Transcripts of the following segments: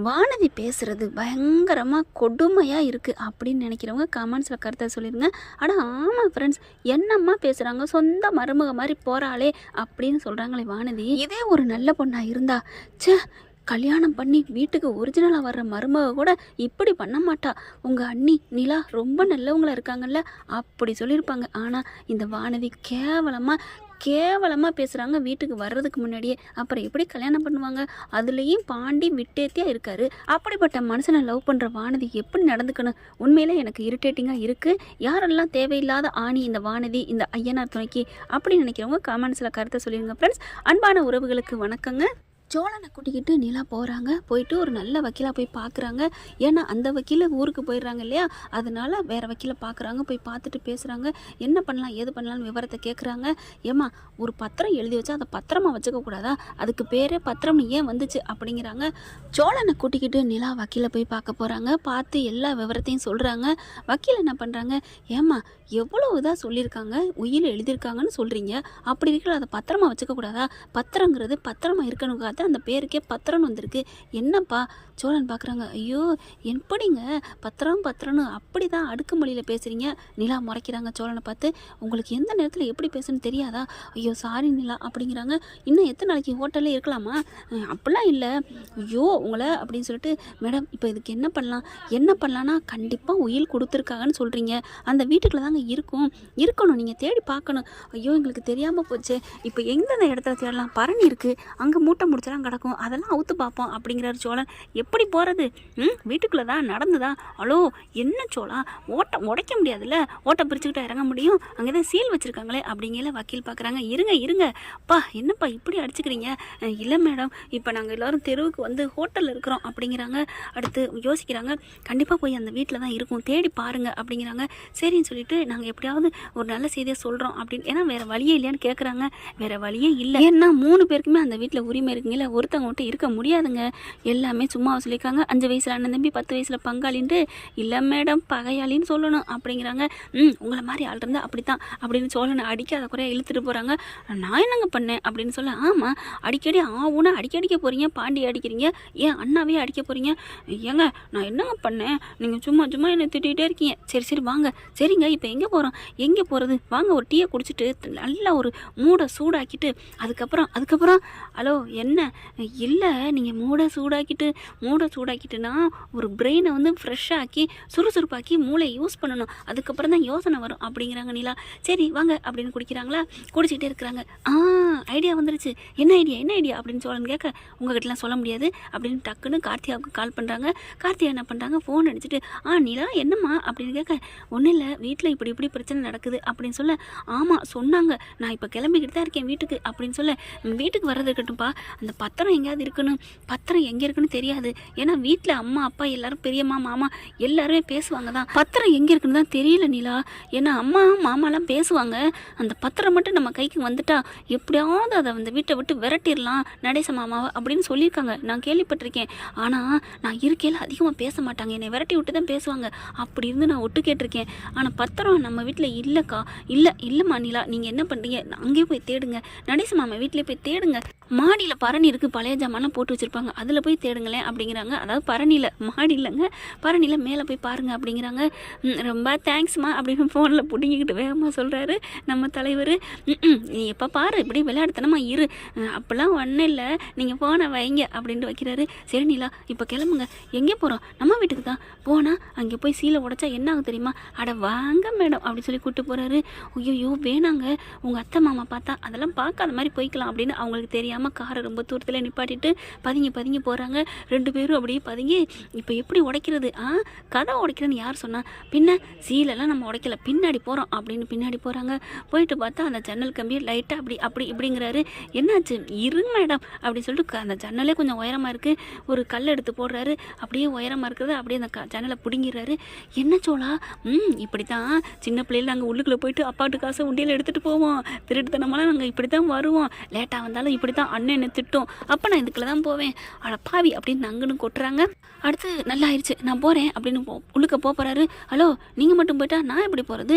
வானதி பேசுகிறது பயங்கரமாக கொடுமையாக இருக்குது அப்படின்னு நினைக்கிறவங்க கமெண்ட்ஸில் கருத்தை சொல்லிடுங்க. ஆனால் ஆமாம் ஃப்ரெண்ட்ஸ், என்னம்மா பேசுகிறாங்க, சொந்த மருமக மாதிரி போகிறாளே அப்படின்னு சொல்கிறாங்களே வானதி. இதே ஒரு நல்ல பொண்ணாக இருந்தா, ச்சே கல்யாணம் பண்ணி வீட்டுக்கு ஒரிஜினலாக வர்ற மருமக கூட இப்படி பண்ண மாட்டா, உங்கள் அண்ணி நிலா ரொம்ப நல்லவங்களா இருக்காங்கல்ல அப்படி சொல்லியிருப்பாங்க. ஆனால் இந்த வானதி கேவலமாக பேசுகிறாங்க வீட்டுக்கு வர்றதுக்கு முன்னாடியே. அப்புறம் எப்படி கல்யாணம் பண்ணுவாங்க? அதுலேயும் பாண்டி விட்டேத்தியாக இருக்காரு. அப்படிப்பட்ட மனுஷனை லவ் பண்ணுற வானதி எப்படி நடந்துக்கணும்? உண்மையிலே எனக்கு இரிட்டேட்டிங்காக இருக்குது. யாரெல்லாம் தேவையில்லாத ஆணி இந்த வானதி, இந்த ஐயனார் துணைக்கு அப்படி நினைக்கிறவங்க கமெண்ட்ஸில் கருத்தை சொல்லிடுங்க ஃப்ரெண்ட்ஸ். அன்பான உறவுகளுக்கு வணக்கங்க. சோழனை கூட்டிக்கிட்டு நிலா போகிறாங்க. போயிட்டு ஒரு நல்ல வக்கீலாக போய் பார்க்குறாங்க. ஏன்னா அந்த வக்கீல ஊருக்கு போயிடுறாங்க இல்லையா, அதனால வேறு வக்கீலை பார்க்குறாங்க. போய் பார்த்துட்டு பேசுகிறாங்க. என்ன பண்ணலாம் ஏது பண்ணலான்னு விவரத்தை கேட்குறாங்க. ஏம்மா ஒரு பத்திரம் எழுதி வச்சா அதை பத்திரமா வச்சுக்க கூடாதா? அதுக்கு பேரே பத்திரம்னு ஏன் வந்துச்சு அப்படிங்கிறாங்க. சோழனை கூட்டிக்கிட்டு நிலா வக்கீலை போய் பார்க்க போகிறாங்க. பார்த்து எல்லா விவரத்தையும் சொல்கிறாங்க. வக்கீல் என்ன பண்ணுறாங்க, ஏம்மா எவ்வளோ இதாக சொல்லியிருக்காங்க, உயிர் எழுதியிருக்காங்கன்னு சொல்கிறீங்க, அப்படி இருக்கிற அதை பத்திரமா வச்சுக்க கூடாதா? பத்திரங்கிறது பத்திரமா இருக்கணுங்க, அந்த பேருக்கே பத்திரம்னு வந்திருக்கு. என்னப்பா? சோழன் பார்க்குறாங்க. ஐயோ எப்படிங்க பத்திரம்னு அப்படி தான் அடுக்குமொழியில் பேசுகிறீங்க? நிலா முறைக்கிறாங்க சோழனை பார்த்து. உங்களுக்கு எந்த நேரத்தில் எப்படி பேசணும்னு தெரியாதா? ஐயோ சாரி நிலா அப்படிங்கிறாங்க. இன்னும் எத்தனை நாளைக்கு ஹோட்டல்லே இருக்கலாமா? அப்படிலாம் இல்லை. ஐயோ உங்களை அப்படின்னு சொல்லிட்டு, மேடம் இப்போ இதுக்கு என்ன பண்ணலான்னா கண்டிப்பாக உயில் கொடுத்துருக்காங்கன்னு சொல்கிறீங்க. அந்த வீட்டுக்குள்ள தாங்க இருக்கணும், நீங்கள் தேடி பார்க்கணும். ஐயோ எங்களுக்கு தெரியாமல் போச்சு. இப்போ எந்தெந்த இடத்துல தேடலாம்? பரணி இருக்குது, அங்கே மூட்டை முடிச்செல்லாம் கிடக்கும், அதெல்லாம் அவுத்து பார்ப்போம் அப்படிங்கிறாரு சோழன். எப்படி போகிறது? வீட்டுக்குள்ளே தான் நடந்துதா? ஹலோ என்ன சோழா, ஓட்டை உடைக்க முடியாதுல்ல, ஓட்டை பிரிச்சுக்கிட்டா இறங்க முடியும், அங்கே தான் சீல் வச்சுருக்காங்களே அப்படிங்கிற வக்கீல் பார்க்குறாங்க. இருங்க அப்பா, என்னப்பா இப்படி அடிச்சுக்கிறீங்க? இல்லை மேடம், இப்போ நாங்கள் எல்லோரும் தெருவுக்கு வந்து ஹோட்டலில் இருக்கிறோம் அப்படிங்கிறாங்க. அடுத்து யோசிக்கிறாங்க. கண்டிப்பாக போய் அந்த வீட்டில் தான் இருக்கும், தேடி பாருங்க அப்படிங்கிறாங்க. சரின்னு சொல்லிட்டு நாங்கள் எப்படியாவது ஒரு நல்ல செய்தியை சொல்கிறோம் அப்படின்னு. ஏன்னா வேறு வழியே இல்லையான்னு கேட்குறாங்க. வேறு வழியே இல்லை. ஏன்னா 3 பேருக்குமே அந்த வீட்டில் உரிமை இருக்குங்கள, ஒருத்தவங்க மட்டும் இருக்க முடியாதுங்க. எல்லாமே சும்மா சொல்லியிருக்காங்க. 5 வயசில் அண்ணன் தம்பி, 10 வயசில் பங்காளின்ட்டு. இல்லை மேடம் பகையாளின்னு சொல்லணும் அப்படிங்கிறாங்க. உங்களை மாதிரி ஆள் இருந்தால் அப்படித்தான் அப்படின்னு சோழனை அடிக்காத குறையாக இழுத்துட்டு போகிறாங்க. நான் என்னங்க பண்ணேன் அப்படின்னு சொல்ல, ஆமாம் அடிக்கடி ஆவுன்னா அடிக்க போகிறீங்க, பாண்டி அடிக்கிறீங்க, ஏன் அண்ணாவே அடிக்க போகிறீங்க? ஏங்க நான் என்னங்க பண்ணேன்? நீங்கள் சும்மா என்னை திட்டிகிட்டே இருக்கீங்க. சரி வாங்க. சரிங்க இப்போ எங்கே போகிறது? வாங்க ஒரு டீயை குடிச்சிட்டு நல்லா ஒரு மூடை சூடாக்கிட்டு அதுக்கப்புறம் ஹலோ என்ன? இல்லை நீங்கள் மூடை சூடாக்கிட்டுனா ஒரு பிரெயினை வந்து ஃப்ரெஷ்ஷாக்கி சுறுசுறுப்பாக்கி மூளை யூஸ் பண்ணணும், அதுக்கப்புறம் தான் யோசனை வரும் அப்படிங்கிறாங்க நிலா. சரி வாங்க அப்படின்னு குடிக்கிறாங்களா. குடிச்சிக்கிட்டே இருக்கிறாங்க. ஐடியா வந்துருச்சு. என்ன ஐடியா அப்படின்னு சோழன் கேட்க, உங்ககிட்டலாம் சொல்ல முடியாது அப்படின்னு டக்குன்னு கார்த்தியாவுக்கு கால் பண்ணுறாங்க. கார்த்தியா என்ன பண்ணுறாங்க, ஃபோன் அடிச்சுட்டு, நிலா என்னம்மா அப்படின்னு கேட்க, ஒன்றும் இல்லை வீட்டில் இப்படி பிரச்சனை நடக்குது அப்படின்னு சொல்ல, ஆமாம் சொன்னாங்க, நான் இப்போ கிளம்பிக்கிட்டு தான் இருக்கேன் வீட்டுக்கு அப்படின்னு சொல்ல, வீட்டுக்கு வர்றது இருக்கட்டும்ப்பா, அந்த பத்திரம் எங்கேயாவது இருக்கணும். பத்திரம் எங்கே இருக்குன்னு தெரியாது. ஏன்னா வீட்டில் அம்மா அப்பா எல்லாரும் பெரியம்மா மாமா எல்லாருமே பேசுவாங்க தான். பத்திரம் எங்கே இருக்குன்னு தான் தெரியல நிலா. ஏன்னா அம்மா மாமாலாம் பேசுவாங்க. அந்த பத்திரம் மட்டும் நம்ம கைக்கு வந்துட்டா எப்படியாவது அதை அந்த வீட்டை விட்டு விரட்டிடலாம் நடேச மாமாவை அப்படின்னு சொல்லியிருக்காங்க. நான் கேள்விப்பட்டிருக்கேன். ஆனால் நான் இருக்கையில் அதிகமாக பேச மாட்டாங்க, என்னை விரட்டி விட்டு தான் பேசுவாங்க. அப்படி இருந்து நான் ஒட்டு கேட்டிருக்கேன். ஆனால் பத்திரம் நம்ம வீட்டில் இல்லைக்கா. இல்லைம்மா நிலா, நீங்கள் என்ன பண்ணுறீங்க? அங்கேயே போய் தேடுங்க, நடேச மாமா வீட்டிலே போய் தேடுங்க. மாடியில் பரணி இருக்குது, பழைய ஜாமான்லாம் போட்டு வச்சுருப்பாங்க, அதில் போய் தேடுங்களேன் அப்படிங்கிறாங்க. அதாவது பரணியில், மாடி இல்லைங்க, பரணியில் மேலே போய் பாருங்கள் அப்படிங்கிறாங்க. ரொம்ப தேங்க்ஸ்மா அப்படின்னு ஃபோனில் பிடிங்கிக்கிட்டு வேகமாக சொல்கிறாரு நம்ம தலைவர். நீ எப்போ பாரு இப்படி விளையாடுத்தனமா இரு, அப்போல்லாம் ஒன்றும் இல்லை, நீங்கள் ஃபோனை வைங்க அப்படின்ட்டு வைக்கிறாரு. சரி நிலா இப்போ கிளம்புங்க. எங்கே போகிறோம்? நம்ம வீட்டுக்கு தான். போனால் அங்கே போய் சீலை உடைச்சா என்ன ஆகும் தெரியுமா? அட வாங்க மேடம் அப்படின்னு சொல்லி கூப்பிட்டு போகிறாரு. ஐயோ வேணாங்க, உங்கள் அத்தை மாமா பார்த்தா அதெல்லாம் பார்க்காத மாதிரி போய்க்கலாம் அப்படின்னு அவங்களுக்கு தெரியாமல் காரை ரொம்ப தூரத்தில் நிப்பாட்டிட்டு பதுங்கி போகிறாங்க. 2 பேரும் அப்படியே பதுங்கி, இப்போ எப்படி உடைக்கிறது? கதை உடைக்கிறதுன்னு யார் சொன்னா? பின்ன சீலெல்லாம் நம்ம உடைக்கல, பின்னாடி போகிறோம் அப்படின்னு பின்னாடி போகிறாங்க. போயிட்டு பார்த்தா அந்த ஜன்னல் கம்பியை லைட்டாக அப்படி இப்படிங்கிறாரு. என்னாச்சு? இருங்க மேடம் அப்படின்னு சொல்லிட்டு அந்த ஜன்னலே கொஞ்சம் உயரமாக இருக்குது, ஒரு கல் எடுத்து போடுறாரு. அப்படியே உயரமாக இருக்கிறது அப்படியே அந்த ஜன்னலை பிடுங்கிறாரு. என்ன சோழா, இப்படி தான் சின்ன பிள்ளைகள் நாங்கள் உள்ளுக்குள்ளே போயிட்டு அப்பாட்டு காசை உண்டியில் எடுத்துகிட்டு போவோம், திருட்டுத்தனமெல்லாம் நாங்கள் இப்படி தான் வருவோம், லேட்டாக வந்தாலும் இப்படி தான் அண்ணன் என்ன திட்டும், கொட்டும், அப்போ நான் இதுக்குள்ள தான் போவேன், அட பாவி அப்படின்னு நங்குன்னு கொட்டுறாங்க. அடுத்து நல்லா ஆயிடுச்சு, நான் போகிறேன் அப்படின்னு உள்ளுக்க போகிறாரு. ஹலோ, நீங்கள் மட்டும் போயிட்டா நான் எப்படி போகிறது?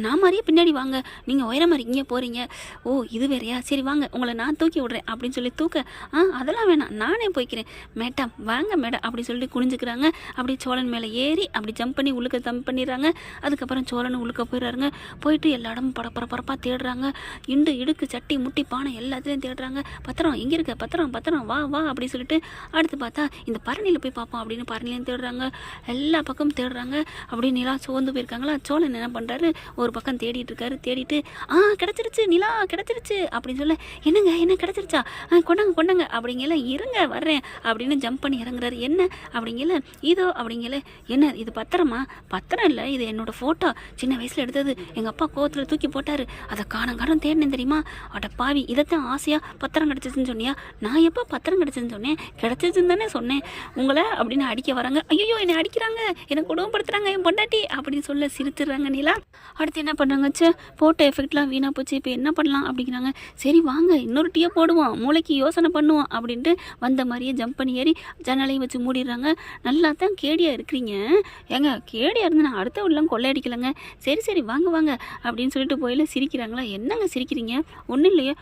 நான் மாதிரியே பின்னாடி வாங்க, நீங்கள் உயரமாக இருக்கீங்க போகிறீங்க. ஓ இது வேறையா, சரி வாங்க உங்களை நான் தூக்கி விட்றேன் அப்படின்னு சொல்லி தூக்க, அதெல்லாம் வேணாம் நானே போய்க்கிறேன் மேடம், வாங்க மேடம் அப்படின்னு சொல்லி குனிஞ்சுக்கிறாங்க. அப்படி சோழன் மேலே ஏறி அப்படி ஜம்ப் பண்ணி உள்ளுக்க ஜம்ப் பண்ணிடுறாங்க. அதுக்கப்புறம் சோழன் உள்ளுக்க போயிடுறாருங்க. போயிட்டு எல்லா இடமும் பரப்பரப்பாக தேடுறாங்க. இண்டு இடுக்கு சட்டி முட்டி பானை எல்லாத்துலேயும் தேடுறாங்க. பத்திரம் எங்கே இருக்க, பத்திரம் பத்திரம் வா வா அப்படி சொல்லிட்டு அடுத்து பார்த்தா இந்த பரணியில் போய் பார்ப்போம் அப்படின்னு பரணிலையும் தேடுறாங்க. எல்லா பக்கமும் தேடுறாங்க. அப்படி நிலா சோர்ந்து போயிருக்காங்களா. சோழன் என்ன பண்ணுறாரு, ஒரு பக்கம் தேடிட்டு இருக்காரு. தேடிட்டு கிடச்சிருச்சு நிலா கிடச்சிருச்சு அப்படின்னு சொல்ல, என்னங்க என்ன கிடச்சிருச்சா, கொண்டாங்க கொண்டாங்க அப்படிங்கல, இருங்க வர்றேன் அப்படின்னு ஜம்ப் பண்ணி இறங்குறாரு. என்ன அப்படிங்கல, இதோ அப்படிங்கல, என்ன இது பத்திரமா? பத்திரம் இல்லை, இது என்னோட ஃபோட்டோ, சின்ன வயசில் எடுத்தது, எங்கள் அப்பா கோவத்தில் தூக்கி போட்டார், அதை காணம் தேடினேன் தெரியுமா? அட பாவி, இதைத்தான் ஆசையாக பத்திரம் கிடச்சிச்சுன்னு சொன்னியா? நான் எப்போ பத்திரம் கிடச்சின்னு சொன்னேன்? கிடச்சிச்சுன்னு தானே சொன்னேன் உங்களை அப்படின்னு அடிக்க வராங்க. ஐயோ என்னை அடிக்கிறாங்க, என்னை குடும்பப்படுத்துகிறாங்க என் பொண்டாட்டி அப்படின்னு சொல்ல சிரித்துடுறாங்க நிலா. அடுத்து என்ன பண்ணுறாங்க, போட்டோ எஃபெக்ட்லாம் வீணாக போச்சு, இப்போ என்ன பண்ணலாம் அப்படிங்கிறாங்க. சரி வாங்க இன்னொரு டீயை போடுவோம், மூளைக்கு யோசனை பண்ணுவோம் அப்படின்ட்டு வந்த மாதிரியே ஜம்ப் பண்ணி ஏறி ஜன்னலையும் வச்சு மூடிடுறாங்க. நல்லா தான் கேடியாக இருக்கிறீங்க, ஏங்க கேடியாக இருந்து நான் அடுத்த உள்ளம் கொள்ளையடிக்கலைங்க, சரி சரி வாங்க வாங்க அப்படின்னு சொல்லிட்டு போயில சிரிக்கிறாங்களா. என்னங்க சிரிக்கிறீங்க? ஒன்றும் இல்லையே,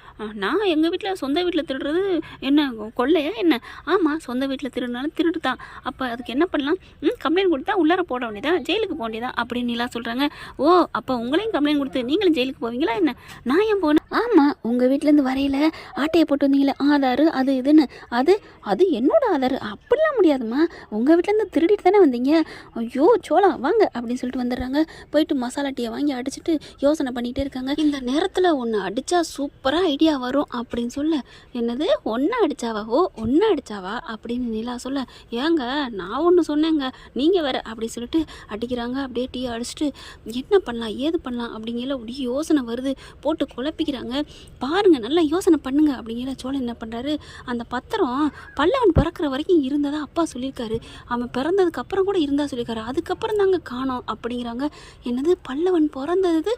நான் எங்கள் வீட்டில் சொந்த வீட்டில் திருடுறது என்ன கொள்ளையா என்ன? ஆமாம் சொந்த வீட்டில் திருடுனாலும் திருடு தான், அப்போ அதுக்கு என்ன பண்ணலாம்? கம்ப்ளைண்ட் கொடுத்தா உள்ளார போட வேண்டியதான், ஜெயிலுக்கு போக வேண்டியதான் அப்படின்னு நிலா சொல்கிறாங்க. ஓ அப்போ உங்களையும் கம்ப்ளைண்ட் கொடுத்து நீங்களும் ஜெயிலுக்கு போவீங்களா என்ன? நான் ஏன் போனேன்? ஆமாம் உங்கள் வீட்டிலேருந்து வரையில ஆட்டையை போட்டு வந்தீங்களே ஆதார் அது இதுன்னு, அது அது என்னோட ஆதார், அப்படிலாம் முடியாதுமா, உங்கள் வீட்டிலேருந்து திருடிட்டு தானே வந்தீங்க. ஐயோ சோளா வாங்க அப்படின்னு சொல்லிட்டு வந்துடுறாங்க. போயிட்டு மசாலா டீயை வாங்கி அடிச்சுட்டு யோசனை பண்ணிகிட்டே இருக்காங்க. இந்த நேரத்தில் ஒன்று அடித்தா சூப்பராக ஐடியா வரும் அப்படின்னு சொல்ல, என்னது ஒன்றா அடித்தாவா? ஓ ஒன்றா அடித்தாவா அப்படின்னு நிலா சொல்ல, ஏங்க நான் ஒன்று சொன்னேங்க நீங்கள் வேறு அப்படி சொல்லிட்டு அடிக்கிறாங்க. அப்படியே டீ அடிச்சுட்டு என்ன பண்ணலாம் ஏது பண்ணலாம் அப்படிங்கிற ஒரு யோசனை வருது, போட்டு குழப்பிக்கிறாங்க. பாருங்கள் நல்லா யோசனை பண்ணுங்க அப்படிங்கிற சோழன் என்ன பண்ணுறாரு, அந்த பத்திரம் பல்லவன் பிறக்கிற வரைக்கும் இருந்ததா அப்பா சொல்லியிருக்காரு, அவன் பிறந்ததுக்கு அப்புறம் கூட இருந்தா சொல்லியிருக்காரு, அதுக்கப்புறம் தாங்க காணோம் அப்படிங்கிறாங்க. என்னது பல்லவன் பிறந்தது?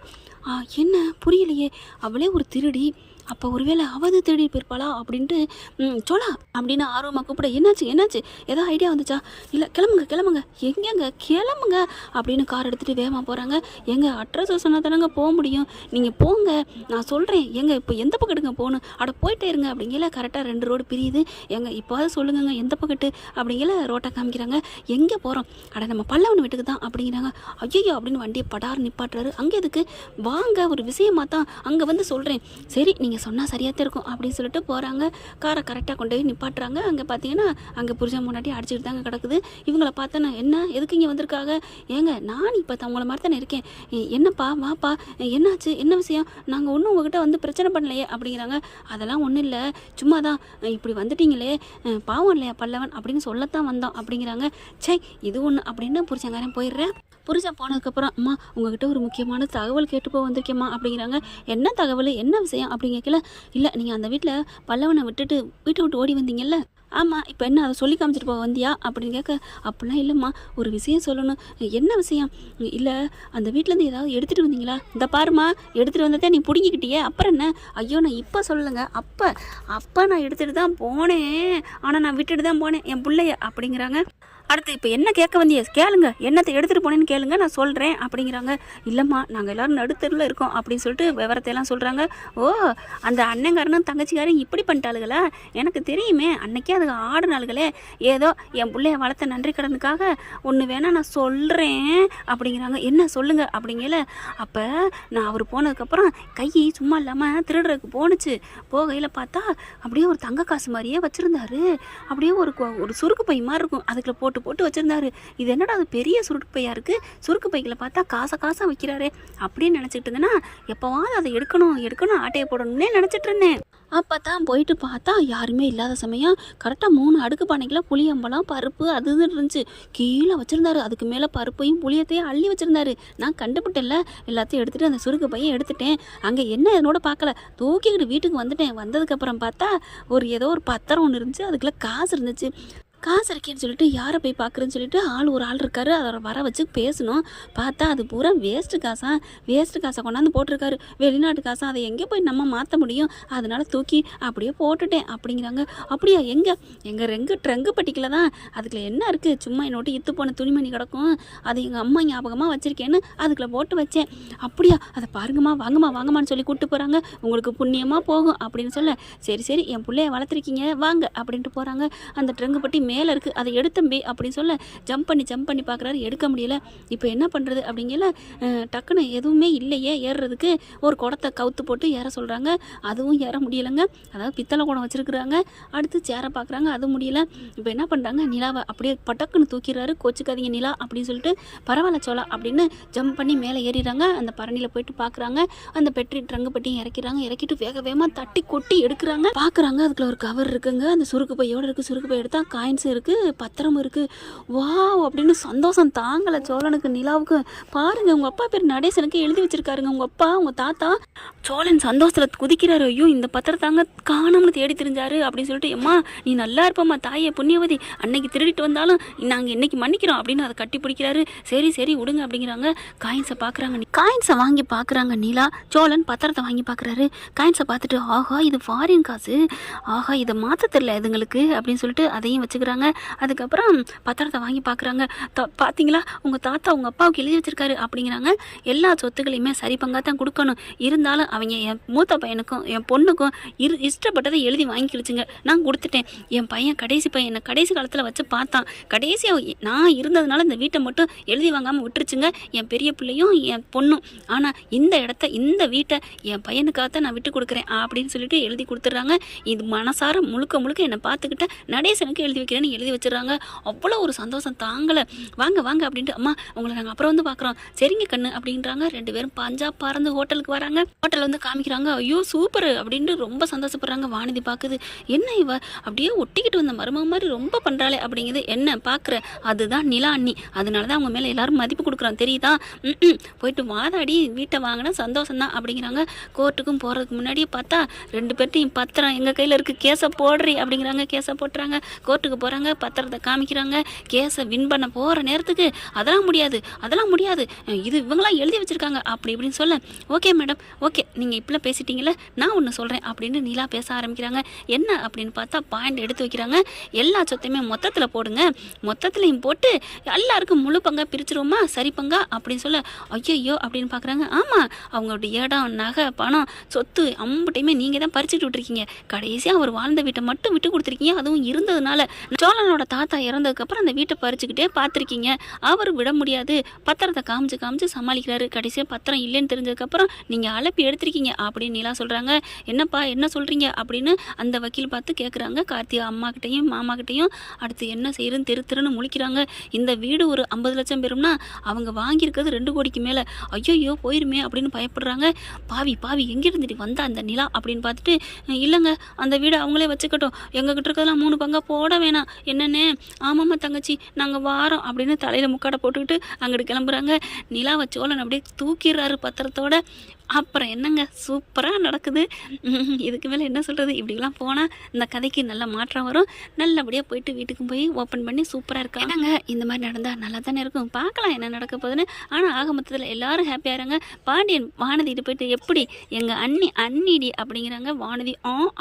என்ன புரியலையே, அவளே ஒரு திருடி, அப்போ ஒருவேளை அவது தேடி போயிருப்பாளா அப்படின்ட்டு சோழா அப்படின்னு ஆர்வமாக கூப்பிட, என்னாச்சு என்னாச்சு ஏதோ ஐடியா வந்துச்சா? இல்லை கிளம்புங்க கிளம்புங்க, எங்கேங்க கிளம்புங்க அப்படின்னு கார் எடுத்துகிட்டு வேகமாக போகிறாங்க. எங்க அட்ரஸ் சொன்னால் தானங்க போக முடியும், நீங்கள் போங்க நான் சொல்கிறேன், எங்க இப்போ எந்த பக்கத்துங்க போகணும்? அட போயிட்டே இருங்க அப்படிங்கல. கரெக்டாக 2 ரோடு பிரியுது. எங்க இப்போது சொல்லுங்கங்க எந்த பக்கத்து அப்படிங்கல. ரோட்டை காமிக்கிறாங்க. எங்கே போகிறோம்? அட நம்ம பல்லவன் வீட்டுக்கு தான் அப்படிங்கிறாங்க. ஐயோ அப்படின்னு வண்டியை படார் நிப்பாட்டுறாரு. அங்கே எதுக்கு? வாங்க ஒரு விஷயமா தான் அங்கே வந்து சொல்கிறேன். சரி நீங்கள் சொன்னால் சரியாக தான் இருக்கும் அப்படின்னு சொல்லிட்டு போகிறாங்க. காரை கரெக்டாக கொண்டு போய் நிப்பாட்டுறாங்க. அங்கே பார்த்தீங்கன்னா அங்கே புருஷன் முன்னாடி அடிச்சுட்டு தாங்க கிடக்குது. இவங்கள பார்த்தேன்னா என்ன எதுக்கு இங்கே வந்திருக்காங்க? ஏங்க நான் இப்போ உங்களை மாதிரி தானே இருக்கேன், என்னப்பா வாப்பா என்னாச்சு என்ன விஷயம்? நாங்கள் ஒன்றும் உங்ககிட்ட வந்து பிரச்சனை பண்ணலையே அப்படிங்கிறாங்க. அதெல்லாம் ஒன்றும் இல்லை, சும்மா தான் இப்படி வந்துட்டீங்களே பாவம் இல்லையா பல்லவன் அப்படின்னு சொல்லத்தான் வந்தோம் அப்படிங்கிறாங்க. சே இது ஒன்று அப்படின்னு புருஷங்காரன் போயிடுறேன். புருஷன் போனதுக்கப்புறம் அம்மா உங்ககிட்ட ஒரு முக்கியமான தகவல் கேட்டு போக வந்திருக்கேம்மா அப்படிங்கிறாங்க. என்ன தகவல் என்ன விஷயம் அப்படின்னு கேட்கல. இல்லை நீங்கள் அந்த வீட்டில் பல்லவனை விட்டுட்டு வீட்டை விட்டு ஓடி வந்தீங்கல்ல, ஆமாம் இப்போ என்ன அதை சொல்லி காமிச்சிட்டு போக வந்தியா அப்படின்னு கேட்க, அப்படிலாம் இல்லைம்மா ஒரு விஷயம் சொல்லணும். என்ன விஷயம்? இல்லை அந்த வீட்டிலேருந்து ஏதாவது எடுத்துகிட்டு வந்தீங்களா? இந்த பாருமா எடுத்துகிட்டு வந்ததே நீ பிடிங்கிக்கிட்டியே, அப்புறம் என்ன? ஐயோ நான் இப்போ சொல்லலைங்க, அப்போ நான் எடுத்துகிட்டு தான் போனேன், ஆனால் நான் விட்டுட்டு தான் போனேன் என் பிள்ளைய அப்படிங்கிறாங்க. அடுத்து இப்போ என்ன கேட்க வந்திய கேளுங்க, என்னத்தை எடுத்துகிட்டு போனேன்னு கேளுங்க நான் சொல்கிறேன் அப்படிங்கிறாங்க. இல்லைம்மா நாங்கள் எல்லோரும் நடுத்தருவில் இருக்கோம் அப்படின்னு சொல்லிட்டு விவரத்தையெல்லாம் சொல்கிறாங்க. ஓ அந்த அண்ணங்காரனும் தங்கச்சிக்காரன் இப்படி பண்ணிட்டாளுகளா? எனக்கு தெரியுமே, அன்னைக்கே அதுக்கு ஆடுனாளுகளே, ஏதோ என் பிள்ளைய வளர்த்த நன்றி கடனுக்காக ஒன்று வேணால் நான் சொல்கிறேன் அப்படிங்கிறாங்க. என்ன சொல்லுங்க அப்படிங்கல. அப்போ நான் அவர் போனதுக்கப்புறம் கை சும்மா இல்லாமல் திருடுறதுக்கு போணுச்சு. போகையில் பார்த்தா அப்படியே ஒரு தங்க காசு மாதிரியே வச்சுருந்தாரு. அப்படியே ஒரு சுருக்கு பை மாதிரி இருக்கும், அதுக்குள்ள போட்டு வச்சிருந்தாரு. இது என்னடா அது பெரிய சுருக்கு பையா இருக்கு, சுருக்கு பைக்கில் பார்த்தா காசா வைக்கிறாரு அப்படின்னு நினச்சிட்டு இருந்தேன்னா, எப்போவாவது அதை எடுக்கணும் ஆட்டையை போடணும்னே நினச்சிட்டு இருந்தேன். அப்போ தான் போயிட்டு பார்த்தா யாருமே இல்லாத சமயம் கரெக்டாக 3 அடுக்கு பானைக்கெல்லாம் புளியம்பழம் பருப்பு அது இதுன்னு இருந்துச்சு. கீழே வச்சுருந்தாரு, அதுக்கு மேலே பருப்பையும் புளியத்தையும் அள்ளி வச்சுருந்தாரு. நான் கண்டுபிட்டேன்ல, எல்லாத்தையும் எடுத்துகிட்டு அந்த சுருக்கு பையன் எடுத்துட்டேன். அங்கே என்ன என்னோட பார்க்கல, தூக்கிக்கிட்டு வீட்டுக்கு வந்துட்டேன். வந்ததுக்கப்புறம் பார்த்தா ஏதோ ஒரு பத்திரம் ஒன்று இருந்துச்சு, அதுக்குள்ளே காசு இருந்துச்சு. காசு இருக்கேன்னு சொல்லிட்டு யாரை போய் பார்க்குறேன்னு சொல்லிட்டு ஒரு ஆள் இருக்காரு, அதை வர வச்சு பேசணும். பார்த்தா அது பூரா வேஸ்ட்டு காசை கொண்டாந்து போட்டிருக்காரு. வெளிநாட்டு காசா, அதை எங்கே போய் நம்ம மாற்ற முடியும், அதனால தூக்கி அப்படியே போட்டுட்டேன் அப்படிங்கிறாங்க. அப்படியா, எங்கள் ட்ரங்கு பட்டிக்கில் தான், அதுக்குள்ள என்ன இருக்குது, சும்மா என்னோட இத்து போன துணிமணி கிடக்கும், அது எங்கள் அம்மா ஞாபகமாக வச்சுருக்கேன்னு அதுக்குள்ளே போட்டு வச்சேன். அப்படியா, அதை பாருங்கம்மா, வாங்கம்மான்னு சொல்லி கூப்பிட்டு போகிறாங்க. உங்களுக்கு புண்ணியமாக போகும் அப்படின்னு சொல்ல, சரி என் பிள்ளைய வளர்த்துருக்கீங்க வாங்க அப்படின்ட்டு போகிறாங்க. அந்த ட்ரங்கு பட்டி மேலே இருக்குது, அதை எடுத்தம்பி அப்படின்னு சொல்ல ஜம்ப் பண்ணி பார்க்குறாரு, எடுக்க முடியல. இப்போ என்ன பண்ணுறது அப்படிங்கல, டக்குன்னு எதுவுமே இல்லையே ஏறுறதுக்கு, ஒரு குடத்தை கவுத்து போட்டு ஏற சொல்கிறாங்க. அதுவும் ஏற முடியலைங்க. அதாவது பித்தளை குடம் வச்சுருக்குறாங்க. அடுத்து சேரை பார்க்குறாங்க, அதுவும் முடியல. இப்போ என்ன பண்ணுறாங்க, நிலாவை அப்படியே பட்டக்குன்னு தூக்கிறாரு. கோச்சுக்காதீங்க நிலா அப்படின்னு சொல்லிட்டு, பரவாயில்ல சோளா அப்படின்னு ஜம்ப் பண்ணி மேலே ஏறிடுறாங்க. அந்த பரணியில் போயிட்டு பார்க்குறாங்க. அந்த பெட்ரி ட்ரங்கு பட்டியும் இறக்கிட்டு வேகமாக தட்டி கொட்டி எடுக்கிறாங்க. பார்க்குறாங்க, அதுக்குள்ள ஒரு கவர் இருக்குங்க. அந்த சுருக்கு பையோடு இருக்குது. சுருக்கு பை எடுத்தால் காயின்ஸும் இருக்குது, பத்திரமும் இருக்குது. வாவ் அப்படின்னு சந்தோஷம் தாங்கலை சோழனுக்கு, நிலாவுக்கு. பாருங்க, உங்கள் அப்பா பேர் நடேசனுக்கு எழுதி வச்சிருக்காருங்க. உங்கள் அப்பா, உங்கள் தாத்தா. சோழன் சந்தோஷத்தில் குதிக்கிறாரு. ஐயோ, இந்த பத்திரத்தாங்க காணாமனு தேடி தெரிஞ்சாரு அப்படின்னு சொல்லிட்டு, அம்மா நீ நல்லா இருப்பம்மா தாயே புண்ணியவதி, அன்னைக்கு திருடிட்டு வந்தாலும் நாங்கள் இன்னைக்கு மன்னிக்கிறோம் அப்படின்னு அதை கட்டி பிடிக்கிறாரு. சரி விடுங்க அப்படிங்கிறாங்க. காயின்ஸை பார்க்குறாங்க. காயின்ஸை வாங்கி பார்க்குறாங்க நிலா. சோழன் பத்திரத்தை வாங்கி பார்க்குறாரு. காயின்ஸை பார்த்துட்டு, ஆஹா இது ஃபாரின் காசு, ஆஹா இதை மாற்ற தெரியல இதுங்களுக்கு அப்படின்னு சொல்லிட்டு அதையும் வச்சுக்கிறாங்க. அதுக்கப்புறம் பத்திரத்தை வாங்கி பார்க்குறாங்க. பார்த்தீங்களா, உங்கள் தாத்தா உங்கள் அப்பாவுக்கு எழுதி வச்சிருக்காரு அப்படிங்கிறாங்க. எல்லா சொத்துக்களையுமே சரி பங்காக தான் கொடுக்கணும், இருந்தாலும் அவங்க என் மூத்த பையனுக்கும் என் பொண்ணுக்கும் இஷ்டப்பட்டதை எழுதி வாங்கி கிழிச்சுங்க, நான் கொடுத்துட்டேன். என் பையன் கடைசி பையன் என்னை கடைசி காலத்தில் வச்சு பார்த்தான், கடைசியாக நான் இருந்ததுனால இந்த வீட்டை மட்டும் எழுதி வாங்காமல் விட்டுருச்சுங்க என் பெரிய பிள்ளையும் என் பொண்ணும். ஆனால் இந்த வீட்டை என் பையனுக்காகத்தான் நான் விட்டு கொடுக்குறேன் அப்படின்னு சொல்லிட்டு எழுதி கொடுத்துட்றாங்க. இது மனசார முழுக்க என்னை பார்த்துக்கிட்ட நடேசனுக்கு எழுதி வைக்கிறேன்னு எழுதி வச்சிடறாங்க. அவ்வளோ ஒரு சந்தோஷம் தாங்கலை. வாங்க அப்படின்ட்டு, அம்மா உங்களை நாங்கள் அப்புறம் வந்து பார்க்குறோம், சரிங்க கண்ணு அப்படின்றாங்க. 2 பேரும் பஞ்சாப் பறந்து ஹோட்டலுக்கு வராங்க. ஹோட்டல் வந்து காமிக்கிறாங்க. ஐயோ சூப்பர் அப்படின்ட்டு ரொம்ப சந்தோஷப்படுறாங்க. வானதி பார்க்குது, என்ன இவ அப்படியே ஒட்டிக்கிட்டு வந்த மருமக மாதிரி ரொம்ப பண்ணுறாளே அப்படிங்குது. என்ன பார்க்குற, அதுதான் நிலா அண்ணி, அதனால தான் அவங்க மேலே எல்லாரும் மதிப்பு கொடுக்குறான் தெரியுதா, போயிட்டு வாதாடி வீட்டை வாங்கினா சந்தோஷம் தான் அப்படிங்கிறாங்க. கோர்ட்டுக்கும் போகிறதுக்கு முன்னாடியே பார்த்தா 2 பேர்ட்டையும் பத்திரம் எங்கள் கையில் இருக்குது, கேஸை போடுறி அப்படிங்கிறாங்க. கேஸை போட்டுறாங்க. கோர்ட்டுக்கு போகிறாங்க. பத்திரத்தை காமிக்கிறாங்க. கேஸை வின் பண்ண போகிற நேரத்துக்கு அதெல்லாம் முடியாது, இது இவங்களாம் எழுதி வச்சுருக்காங்க அப்படி இப்படின்னு சொல்ல, ஓகே மேடம் ஓகே, நீங்கள் இப்படிலாம் பேசிட்டீங்களே, நான் ஒன்று சொல்கிறேன் அப்படின்னு நிலா பேச ஆரம்பிக்கிறாங்க. என்ன அப்படின்னு பார்த்தா பாயிண்ட் எடுத்து வைக்கிறாங்க. எல்லா சொத்தையுமே மொத்தத்தில் போடுங்க, மொத்தத்துலையும் போட்டு எல்லாருக்கும் முழு பங்கா பிரிச்சிருவோமா, சரி பங்கா அப்படின்னு சொல்ல, ஐயோ அப்படின்னு பார்க்குறாங்க. ஆமாம், அவங்களோட இடம் நகை பணம் சொத்து அம்புட்டையுமே நீங்கள் தான் பறிச்சுட்டு விட்டுருக்கீங்க, கடைசியாக அவர் வாழ்ந்த வீட்டை மட்டும் விட்டு கொடுத்துருக்கீங்க, அதுவும் இருந்ததுனால. சோழனோட தாத்தா இறந்ததுக்கப்புறம் அந்த வீட்டை பறிச்சுக்கிட்டே பார்த்துருக்கீங்க, அவர் விட முடியாது, பத்திரத்தை காமிச்சு சமாளிக்கிறாரு. கடைசியாக பத்திரம் இல்லைன்னு தெரிஞ்சதுக்கப்புறம் நீங்கள் அழைப்பி எடுத்திருக்கீங்க அப்படின்னு நிலா சொல்கிறாங்க. என்னப்பா என்ன சொல்கிறீங்க அப்படின்னு அந்த வக்கீல் பார்த்து கேட்குறாங்க. கார்த்திகா அம்மாக்கிட்டையும் மாமாக்கிட்டையும். அடுத்து என்ன செய்யறதுன்னு திருன்னு முழிக்கிறாங்க. இந்த வீடு ஒரு 50 லட்சம் பெறும்னா அவங்க வாங்கியிருக்கிறது 2 கோடிக்கு மேலே, ஐயோ போயிருமே அப்படின்னு பயப்படுறாங்க. பாவி எங்கே இருந்துட்டு வந்தா அந்த நிலா அப்படின்னு பார்த்துட்டு, இல்லைங்க அந்த வீடு அவங்களே வச்சுக்கட்டும், எங்ககிட்ட இருக்கிறதெல்லாம் 3 பங்கா போட வேணாம் என்னென்ன, ஆமாம்மா தங்கச்சி நாங்கள் வாரோம் அப்படின்னு தலையில் முக்காடை போட்டுக்கிட்டு அங்கிட்டு கிளம்புறாங்க. நிலாவை சோழன் அப்படியே தூக்கிடுறாரு பத்திரத்தோட. அப்புறம் என்னங்க சூப்பராக நடக்குது. இதுக்கு மேலே என்ன சொல்கிறது, இப்படிலாம் போனால் இந்த கதைக்கு நல்ல மாற்றம் வரும். நல்லபடியாக போயிட்டு வீட்டுக்கும் போய் ஓப்பன் பண்ணி சூப்பராக இருக்கா. என்னங்க இந்த மாதிரி நடந்தால் நல்லா தானே இருக்கும், பார்க்கலாம் என்ன நடக்க போகுதுன்னு. ஆனால் ஆக மொத்தத்தில் எல்லோரும் ஹாப்பியாக இருங்க. பாண்டியன் வானதிட்டு போயிட்டு, எப்படி எங்கள் அண்ணிடி அப்படிங்கிறாங்க. வானதி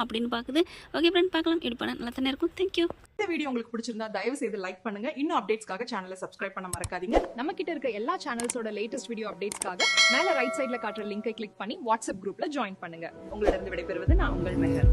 அப்படின்னு பார்க்குது. ஓகே ஃப்ரெண்ட், பார்க்கலாம், இப்படி பண்ணால் நல்லா தானே இருக்கும். தேங்க்யூ. இந்த வீடியோ உங்களுக்கு பிடிச்சிருந்தா தயவு செய்து லைக் பண்ணுங்க. இன்னும் அப்டேட்ஸ்க்காக சேனலை சப்ஸ்கிரைப் பண்ண மறக்காதீங்க. நம்ம கிட்ட இருக்க எல்லா சேனல்ஸோட லேட்டஸ்ட் வீடியோ அப்டேட்ஸ்க்காக மேல ரைட் சைடுல காட்டுற லிங்கை கிளிக் பண்ணி வாட்ஸ்அப் குரூப்ல ஜாயின் பண்ணுங்க. உங்களிடம் விடைபெறுவது நான் உங்கள் மெஹர்.